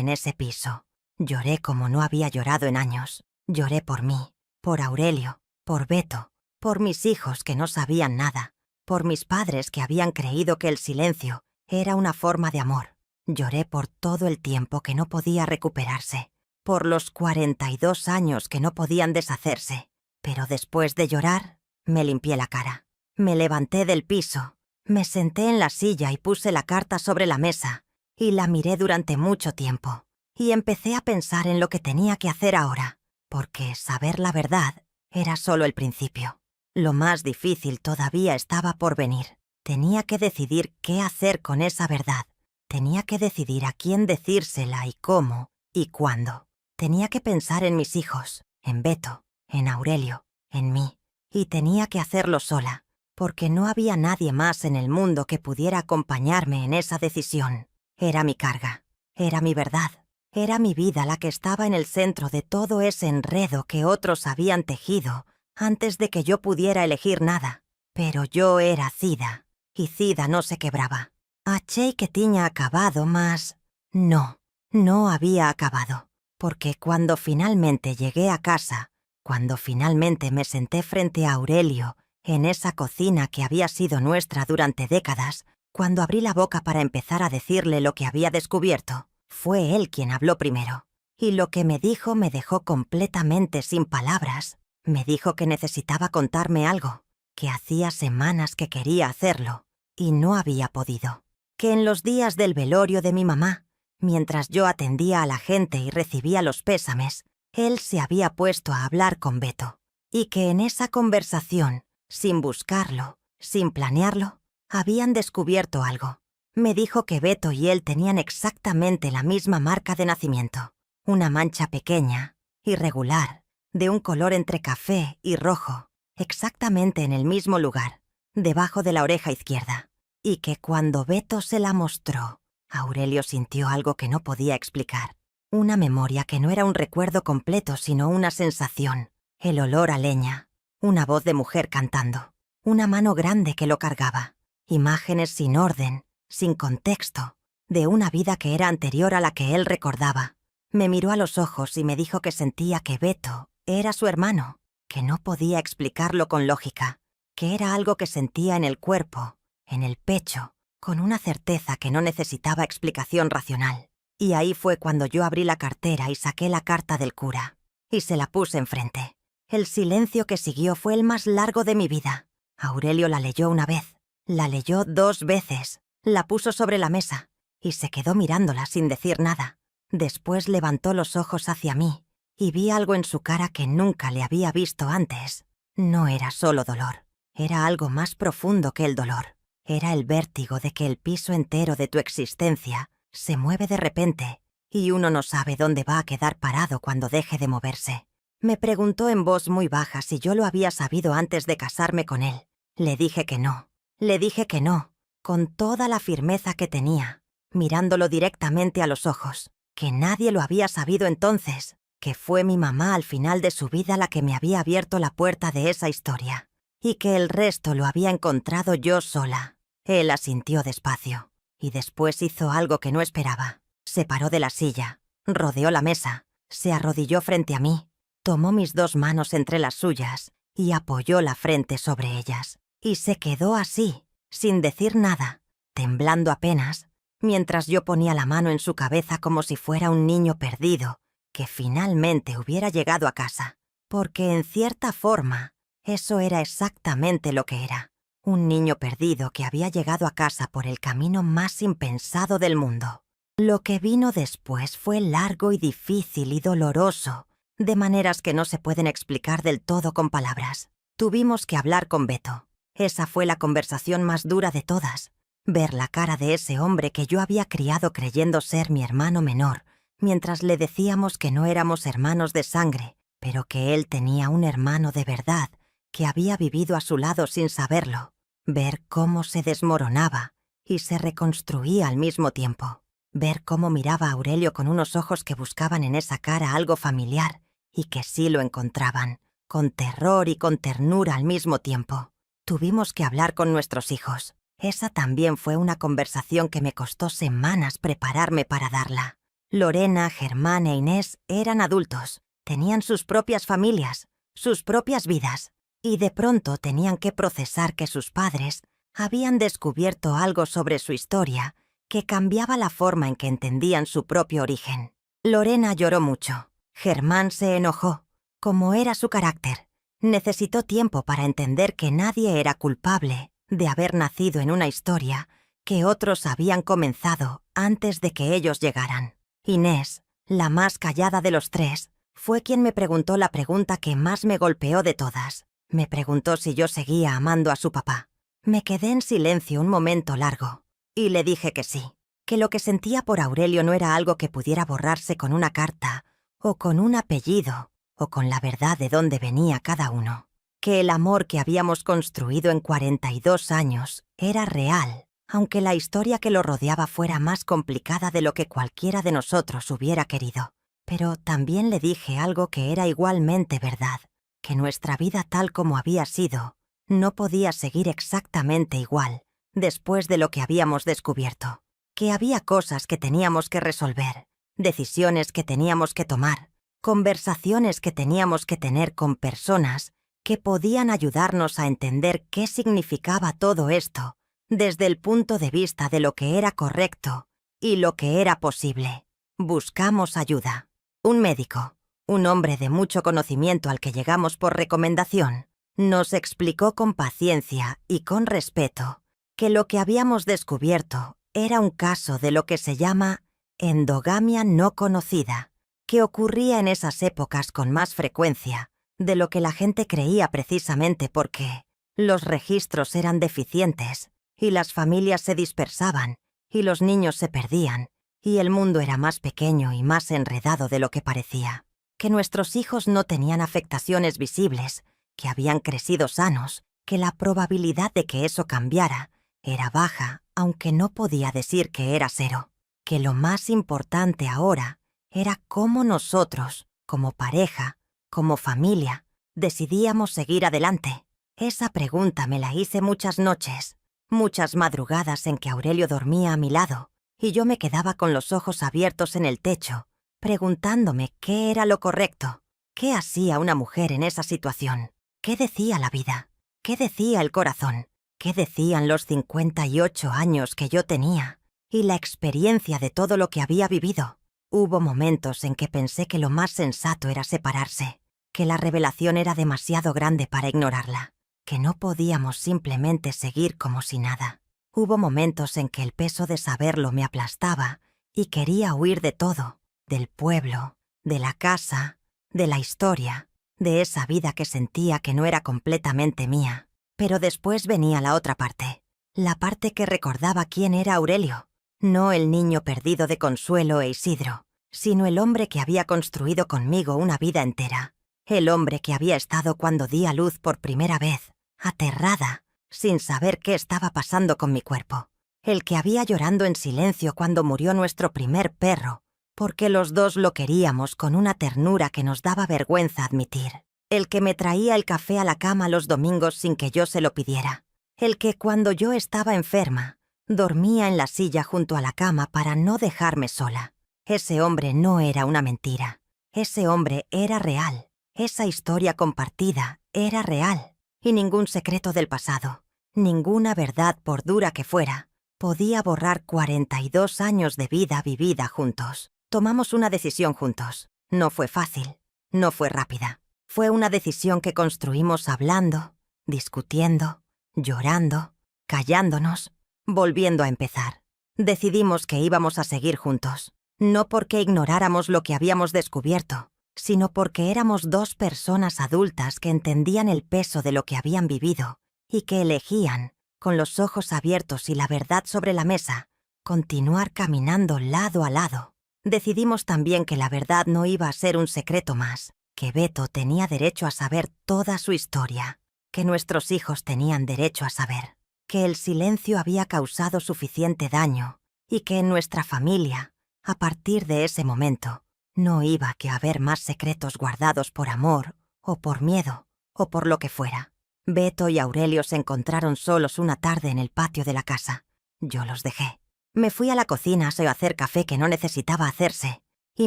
en ese piso. Lloré como no había llorado en años. Lloré por mí, por Aurelio, por Beto, por mis hijos que no sabían nada, por mis padres que habían creído que el silencio era una forma de amor. Lloré por todo el tiempo que no podía recuperarse, por los 42 años que no podían deshacerse. Pero después de llorar, me limpié la cara. Me levanté del piso, me senté en la silla y puse la carta sobre la mesa, y la miré durante mucho tiempo. Y empecé a pensar en lo que tenía que hacer ahora, porque saber la verdad era solo el principio. Lo más difícil todavía estaba por venir. Tenía que decidir qué hacer con esa verdad. Tenía que decidir a quién decírsela y cómo y cuándo. Tenía que pensar en mis hijos, en Beto, en Aurelio, en mí. Y tenía que hacerlo sola, porque no había nadie más en el mundo que pudiera acompañarme en esa decisión. Era mi carga, era mi verdad, era mi vida la que estaba en el centro de todo ese enredo que otros habían tejido antes de que yo pudiera elegir nada. Pero yo era Cida, y Cida no se quebraba. Achei que tiña acabado, mas no había acabado, porque cuando finalmente llegué a casa, cuando finalmente me senté frente a Aurelio, en esa cocina que había sido nuestra durante décadas, cuando abrí la boca para empezar a decirle lo que había descubierto, fue él quien habló primero. Y lo que me dijo me dejó completamente sin palabras. Me dijo que necesitaba contarme algo, que hacía semanas que quería hacerlo, y no había podido. Que en los días del velorio de mi mamá, mientras yo atendía a la gente y recibía los pésames, él se había puesto a hablar con Beto, y que en esa conversación, sin buscarlo, sin planearlo, habían descubierto algo. Me dijo que Beto y él tenían exactamente la misma marca de nacimiento, una mancha pequeña, irregular, de un color entre café y rojo, exactamente en el mismo lugar, debajo de la oreja izquierda, y que cuando Beto se la mostró, Aurelio sintió algo que no podía explicar. Una memoria que no era un recuerdo completo, sino una sensación, el olor a leña, una voz de mujer cantando, una mano grande que lo cargaba, imágenes sin orden, sin contexto, de una vida que era anterior a la que él recordaba. Me miró a los ojos y me dijo que sentía que Beto era su hermano, que no podía explicarlo con lógica, que era algo que sentía en el cuerpo, en el pecho, con una certeza que no necesitaba explicación racional. Y ahí fue cuando yo abrí la cartera y saqué la carta del cura, y se la puse enfrente. El silencio que siguió fue el más largo de mi vida. Aurelio la leyó una vez, la leyó 2 veces, la puso sobre la mesa, y se quedó mirándola sin decir nada. Después levantó los ojos hacia mí, y vi algo en su cara que nunca le había visto antes. No era solo dolor, era algo más profundo que el dolor. Era el vértigo de que el piso entero de tu existencia se mueve de repente, y uno no sabe dónde va a quedar parado cuando deje de moverse. Me preguntó en voz muy baja si yo lo había sabido antes de casarme con él. Le dije que no. Le dije que no, con toda la firmeza que tenía, mirándolo directamente a los ojos, que nadie lo había sabido entonces, que fue mi mamá al final de su vida la que me había abierto la puerta de esa historia, y que el resto lo había encontrado yo sola. Él asintió despacio, y después hizo algo que no esperaba. Se paró de la silla, rodeó la mesa, se arrodilló frente a mí, tomó mis 2 manos entre las suyas y apoyó la frente sobre ellas. Y se quedó así, sin decir nada, temblando apenas, mientras yo ponía la mano en su cabeza como si fuera un niño perdido que finalmente hubiera llegado a casa, porque en cierta forma Eso era exactamente lo que era. Un niño perdido que había llegado a casa por el camino más impensado del mundo. Lo que vino después fue largo y difícil y doloroso, de maneras que no se pueden explicar del todo con palabras. Tuvimos que hablar con Beto. Esa fue la conversación más dura de todas. Ver la cara de ese hombre que yo había criado creyendo ser mi hermano menor, mientras le decíamos que no éramos hermanos de sangre, pero que él tenía un hermano de verdad, que había vivido a su lado sin saberlo. Ver cómo se desmoronaba y se reconstruía al mismo tiempo. Ver cómo miraba a Aurelio con unos ojos que buscaban en esa cara algo familiar y que sí lo encontraban, con terror y con ternura al mismo tiempo. Tuvimos que hablar con nuestros hijos. Esa también fue una conversación que me costó semanas prepararme para darla. Lorena, Germán e Inés eran adultos, tenían sus propias familias, sus propias vidas, y de pronto tenían que procesar que sus padres habían descubierto algo sobre su historia que cambiaba la forma en que entendían su propio origen. Lorena lloró mucho. Germán se enojó. Como era su carácter, necesitó tiempo para entender que nadie era culpable de haber nacido en una historia que otros habían comenzado antes de que ellos llegaran. Inés, la más callada de los tres, fue quien me preguntó la pregunta que más me golpeó de todas. Me preguntó si yo seguía amando a su papá. Me quedé en silencio un momento largo y le dije que sí, que lo que sentía por Aurelio no era algo que pudiera borrarse con una carta o con un apellido o con la verdad de dónde venía cada uno, que el amor que habíamos construido en 42 años era real, aunque la historia que lo rodeaba fuera más complicada de lo que cualquiera de nosotros hubiera querido. Pero también le dije algo que era igualmente verdad, que nuestra vida tal como había sido no podía seguir exactamente igual después de lo que habíamos descubierto, que había cosas que teníamos que resolver, decisiones que teníamos que tomar, conversaciones que teníamos que tener con personas que podían ayudarnos a entender qué significaba todo esto desde el punto de vista de lo que era correcto y lo que era posible. Buscamos ayuda. Un médico, un hombre de mucho conocimiento al que llegamos por recomendación, nos explicó con paciencia y con respeto que lo que habíamos descubierto era un caso de lo que se llama endogamia no conocida, que ocurría en esas épocas con más frecuencia de lo que la gente creía precisamente porque los registros eran deficientes y las familias se dispersaban y los niños se perdían y el mundo era más pequeño y más enredado de lo que parecía, que nuestros hijos no tenían afectaciones visibles, que habían crecido sanos, que la probabilidad de que eso cambiara era baja, aunque no podía decir que era cero, que lo más importante ahora era cómo nosotros, como pareja, como familia, decidíamos seguir adelante. Esa pregunta me la hice muchas noches, muchas madrugadas en que Aurelio dormía a mi lado y yo me quedaba con los ojos abiertos en el techo, preguntándome qué era lo correcto, qué hacía una mujer en esa situación, qué decía la vida, qué decía el corazón, qué decían los 58 años que yo tenía y la experiencia de todo lo que había vivido. Hubo momentos en que pensé que lo más sensato era separarse, que la revelación era demasiado grande para ignorarla, que no podíamos simplemente seguir como si nada. Hubo momentos en que el peso de saberlo me aplastaba y quería huir de todo, del pueblo, de la casa, de la historia, de esa vida que sentía que no era completamente mía. Pero después venía la otra parte, la parte que recordaba quién era Aurelio, no el niño perdido de Consuelo e Isidro, sino el hombre que había construido conmigo una vida entera, el hombre que había estado cuando di a luz por primera vez, aterrada, sin saber qué estaba pasando con mi cuerpo, el que había llorando en silencio cuando murió nuestro primer perro, porque los dos lo queríamos con una ternura que nos daba vergüenza admitir, el que me traía el café a la cama los domingos sin que yo se lo pidiera, el que cuando yo estaba enferma, dormía en la silla junto a la cama para no dejarme sola. Ese hombre no era una mentira, ese hombre era real, esa historia compartida era real, y ningún secreto del pasado, ninguna verdad por dura que fuera, podía borrar 42 años de vida vivida juntos. Tomamos una decisión juntos. No fue fácil, no fue rápida. Fue una decisión que construimos hablando, discutiendo, llorando, callándonos, volviendo a empezar. Decidimos que íbamos a seguir juntos, no porque ignoráramos lo que habíamos descubierto, sino porque éramos dos personas adultas que entendían el peso de lo que habían vivido y que elegían, con los ojos abiertos y la verdad sobre la mesa, continuar caminando lado a lado. Decidimos también que la verdad no iba a ser un secreto más, que Beto tenía derecho a saber toda su historia, que nuestros hijos tenían derecho a saber, que el silencio había causado suficiente daño y que en nuestra familia, a partir de ese momento, no iba a haber más secretos guardados por amor o por miedo o por lo que fuera. Beto y Aurelio se encontraron solos una tarde en el patio de la casa. Yo los dejé. Me fui a la cocina a hacer café que no necesitaba hacerse y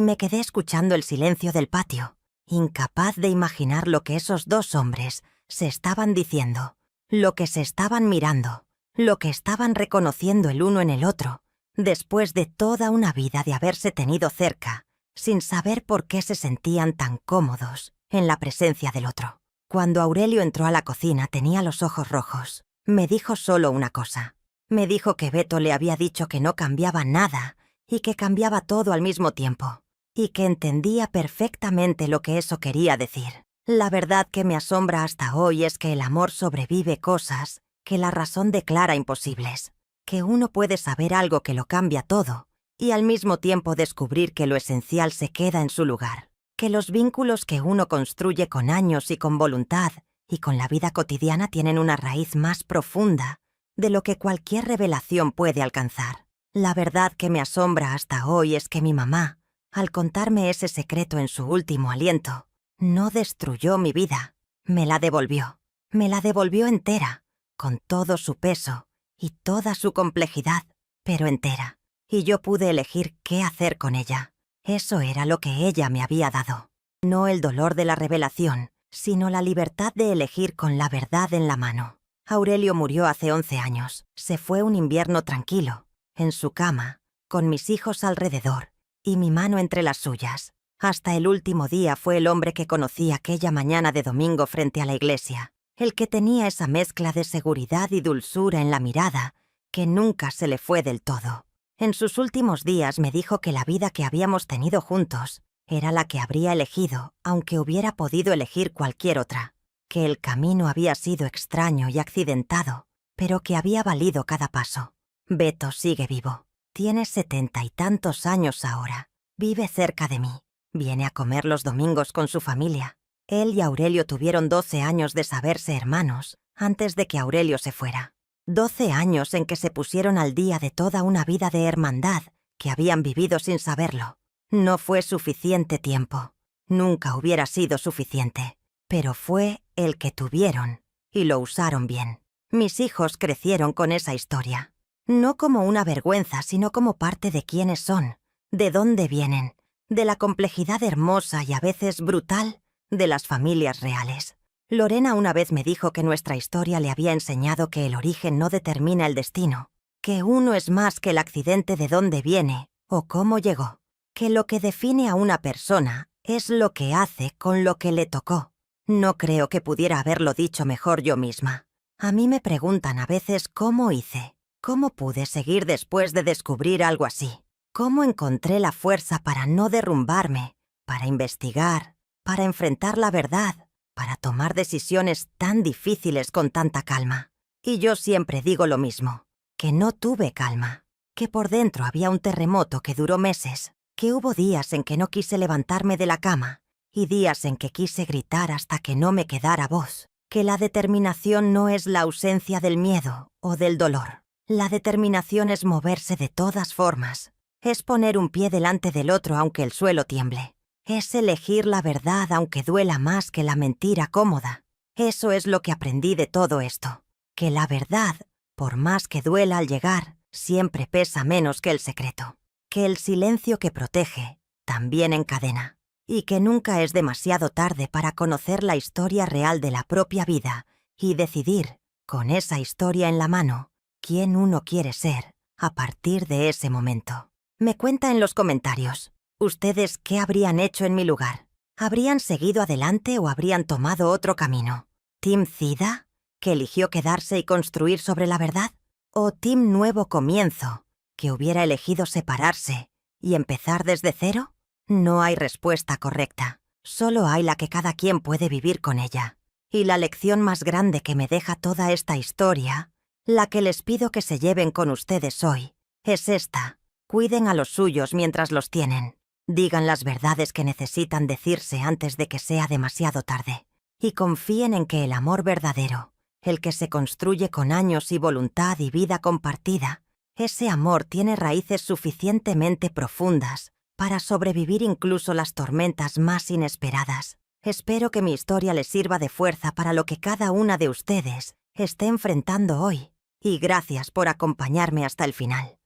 me quedé escuchando el silencio del patio, incapaz de imaginar lo que esos dos hombres se estaban diciendo, lo que se estaban mirando, lo que estaban reconociendo el uno en el otro, después de toda una vida de haberse tenido cerca, sin saber por qué se sentían tan cómodos en la presencia del otro. Cuando Aurelio entró a la cocina tenía los ojos rojos. Me dijo solo una cosa. Me dijo que Beto le había dicho que no cambiaba nada y que cambiaba todo al mismo tiempo, y que entendía perfectamente lo que eso quería decir. La verdad que me asombra hasta hoy es que el amor sobrevive cosas que la razón declara imposibles, que uno puede saber algo que lo cambia todo y al mismo tiempo descubrir que lo esencial se queda en su lugar, que los vínculos que uno construye con años y con voluntad y con la vida cotidiana tienen una raíz más profunda de lo que cualquier revelación puede alcanzar. La verdad que me asombra hasta hoy es que mi mamá, al contarme ese secreto en su último aliento, no destruyó mi vida, me la devolvió. Me la devolvió entera, con todo su peso y toda su complejidad, pero entera. Y yo pude elegir qué hacer con ella. Eso era lo que ella me había dado. No el dolor de la revelación, sino la libertad de elegir con la verdad en la mano. Aurelio murió hace 11 años. Se fue un invierno tranquilo, en su cama, con mis hijos alrededor y mi mano entre las suyas. Hasta el último día fue el hombre que conocí aquella mañana de domingo frente a la iglesia, el que tenía esa mezcla de seguridad y dulzura en la mirada que nunca se le fue del todo. En sus últimos días me dijo que la vida que habíamos tenido juntos era la que habría elegido, aunque hubiera podido elegir cualquier otra, que el camino había sido extraño y accidentado, pero que había valido cada paso. Beto sigue vivo. Tiene 70 y tantos años ahora. Vive cerca de mí. Viene a comer los domingos con su familia. Él y Aurelio tuvieron 12 años de saberse hermanos antes de que Aurelio se fuera. 12 años en que se pusieron al día de toda una vida de hermandad que habían vivido sin saberlo. No fue suficiente tiempo. Nunca hubiera sido suficiente. Pero fue el que tuvieron y lo usaron bien. Mis hijos crecieron con esa historia. No como una vergüenza, sino como parte de quiénes son, de dónde vienen, de la complejidad hermosa y a veces brutal de las familias reales. Lorena una vez me dijo que nuestra historia le había enseñado que el origen no determina el destino, que uno es más que el accidente de dónde viene o cómo llegó, que lo que define a una persona es lo que hace con lo que le tocó. No creo que pudiera haberlo dicho mejor yo misma. A mí me preguntan a veces cómo hice, cómo pude seguir después de descubrir algo así, cómo encontré la fuerza para no derrumbarme, para investigar, para enfrentar la verdad, para tomar decisiones tan difíciles con tanta calma. Y yo siempre digo lo mismo, que no tuve calma, que por dentro había un terremoto que duró meses, que hubo días en que no quise levantarme de la cama y días en que quise gritar hasta que no me quedara voz, que la determinación no es la ausencia del miedo o del dolor. La determinación es moverse de todas formas, es poner un pie delante del otro aunque el suelo tiemble. Es elegir la verdad aunque duela más que la mentira cómoda. Eso es lo que aprendí de todo esto, que la verdad, por más que duela al llegar, siempre pesa menos que el secreto, que el silencio que protege también encadena, y que nunca es demasiado tarde para conocer la historia real de la propia vida y decidir, con esa historia en la mano, quién uno quiere ser a partir de ese momento. Me cuenta en los comentarios. ¿Ustedes qué habrían hecho en mi lugar? ¿Habrían seguido adelante o habrían tomado otro camino? ¿Team Cida, que eligió quedarse y construir sobre la verdad? ¿O Team Nuevo Comienzo, que hubiera elegido separarse y empezar desde cero? No hay respuesta correcta, solo hay la que cada quien puede vivir con ella. Y la lección más grande que me deja toda esta historia, la que les pido que se lleven con ustedes hoy, es esta: cuiden a los suyos mientras los tienen. Digan las verdades que necesitan decirse antes de que sea demasiado tarde. Y confíen en que el amor verdadero, el que se construye con años y voluntad y vida compartida, ese amor tiene raíces suficientemente profundas para sobrevivir incluso las tormentas más inesperadas. Espero que mi historia les sirva de fuerza para lo que cada una de ustedes esté enfrentando hoy. Y gracias por acompañarme hasta el final.